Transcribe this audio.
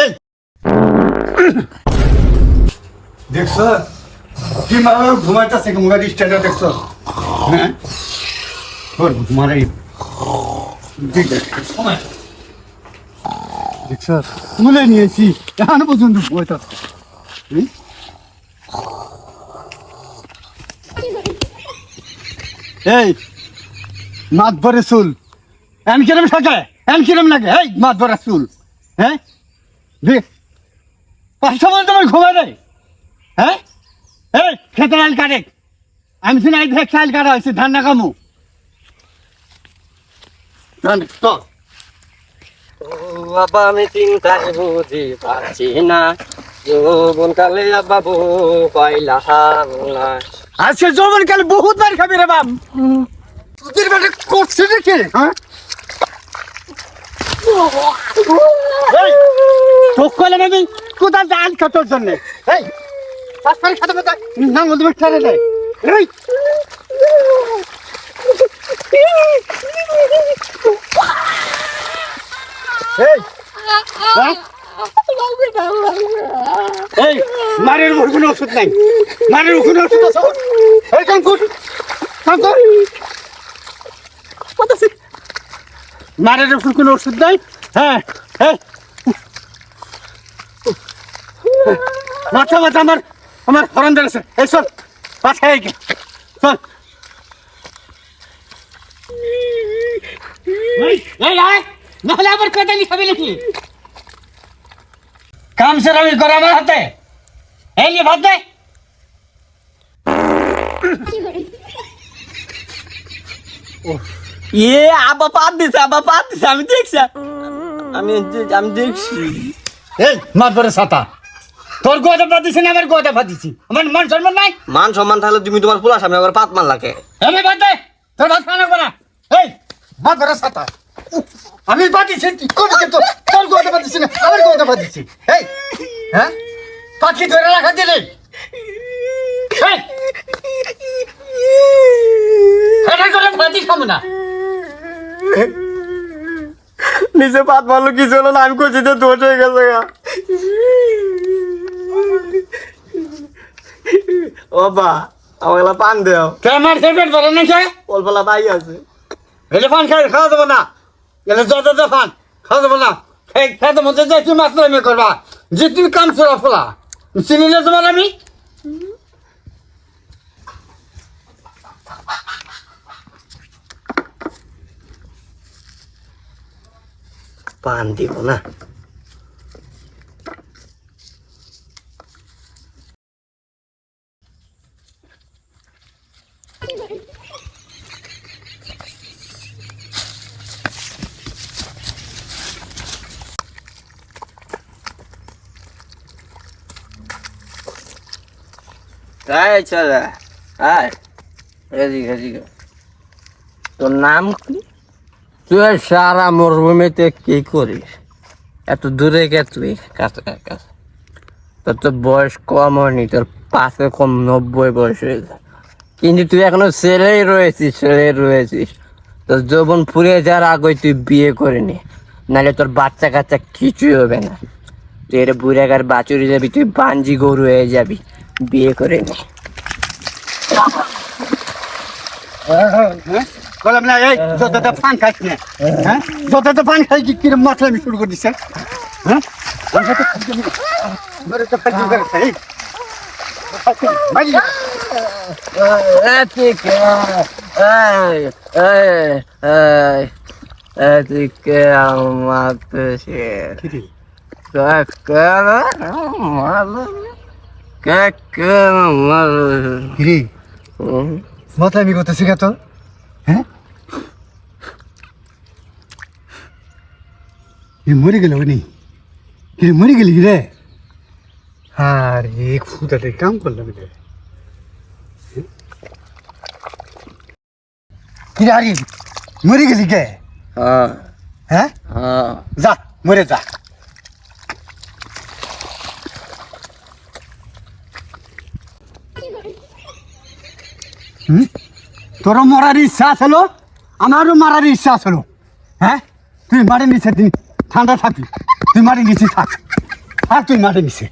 এই দেখছো কি মারা ঘুমাইতেছে মুখা স্ট্যান্ডার দেখছো হ্যাঁ ঘুমারে দেখছো তুলে নিয়েছি এখনো পর্যন্ত ঘুমাইতেছে এই মাত ভরে চুল এন কিরম থাকে এন কিরম লাগে এই মাত ভরা চুল হ্যাঁ দেখ 500 মান তোমার ঘুমা দেয় হ্যাঁ এই খেতে আল কাটে আমি শুনে এই দেখ চাল কাটা হয়েছে ধান না কামু ধান তো বাবা আমি চিন্তায় বুঝি পারছি না যৌবন কালে বাবু পাইলা না আজকে যৌবন কালে বহুত বার খাবি রে বাপ তোদের বেটা করছে নাকি হ্যাঁ তোক কইলাম আমি কোথায় জাল খাতোর জন্য এই পাঁচ পারি খাতে পাতা না মধ্যে ছেড়ে দেয় এই এই হ্যাঁ এই মারের উপর কোনো ওষুধ নাই মারের উপর কোনো ওষুধ আছে এই কাঙ্কুর কাঙ্কুর মারের উপর কোনো ওষুধ নাই হ্যাঁ হ্যাঁ মাথা মাথা আমার হরন্দার আছে এই চল পাছায় গিয়ে চল এই আয় নাহলে আবার পেটালি খাবি নাকি কাম সেরা আমি করে আমার হাতে এই নিয়ে ভাত দে আবা পাত দিছে আমি দেখছি আমি দেখছি এই মাত বড় ছাতা তোর গোয়াটা পাতিছি না আমার গোয়াটা পাতিছি আমার মান সম্মান নাই মান সম্মান থাকলে তুমি তোমার পোলা সামনে আবার পাত মান লাগে আমি ভাত দে তোর ভাত খানা করা এই মাত বড় ছাতা আমি পাতিছি কোন কিন্তু তোর গোয়াটা পাতিছি না আমার গোয়াটা পাতিছি এই হ্যাঁ পাখি ধরে রাখা দিলে এই এটা করে পাতি খাবো না নিজে পাত মারলো কিছু হলো না আমি করছি তো দোষ হয়ে গেছে ও বা আমাকে পান দেও আমার ফেভারিট বলে না সে অল্পলা তাই আছে এলে পান খাওয়া দেবো না এলে যত পান খাওয়া দেবো না খেতে মধ্যে যাই তুমি মাত্র আমি করবা যে তুমি কাম চলা ফোলা চিনিলে তোমার আমি পান দিব না তাই চলে আয় এদিকে তোর নাম কি তুই সারা মরুভূমিতে কি করিস এত দূরে গে তুই কাছে তোর তো বয়স কম হয়নি তোর 5 কম 90 বয়স হয়েছে কিন্তু তুই এখনো ছেলেই রয়েছিস তোর যৌবন ফুরিয়ে যাওয়ার আগে তুই বিয়ে করে নি নাহলে তোর বাচ্চা কাচ্চা কিছুই হবে না তুই এর বুড়াগার বাছুরি যাবি তুই বাঞ্জি গরু হয়ে যাবি বিয়ে করে নি বললাম না এই যতটা পান খাইস না হ্যাঁ যতটা পান খাই কি কিরম মাথা আমি শুরু করে দিছে হ্যাঁ মাথা আমি করতেছি তো হ্যাঁ মরে গেল নি মরে গেলি রে আরে ফুটাতে কাম করলাম রে কিরে আরে মরে গেলি কে হ্যাঁ যা মরে যা তোর মরার ইচ্ছা ছিল আমারও মারার ইচ্ছা ছিল হ্যাঁ তুই মাঠে নিচে তুই ঠান্ডা থাকবি তুই মাঠে নিচে থাক আর তুই মাঠে নিচে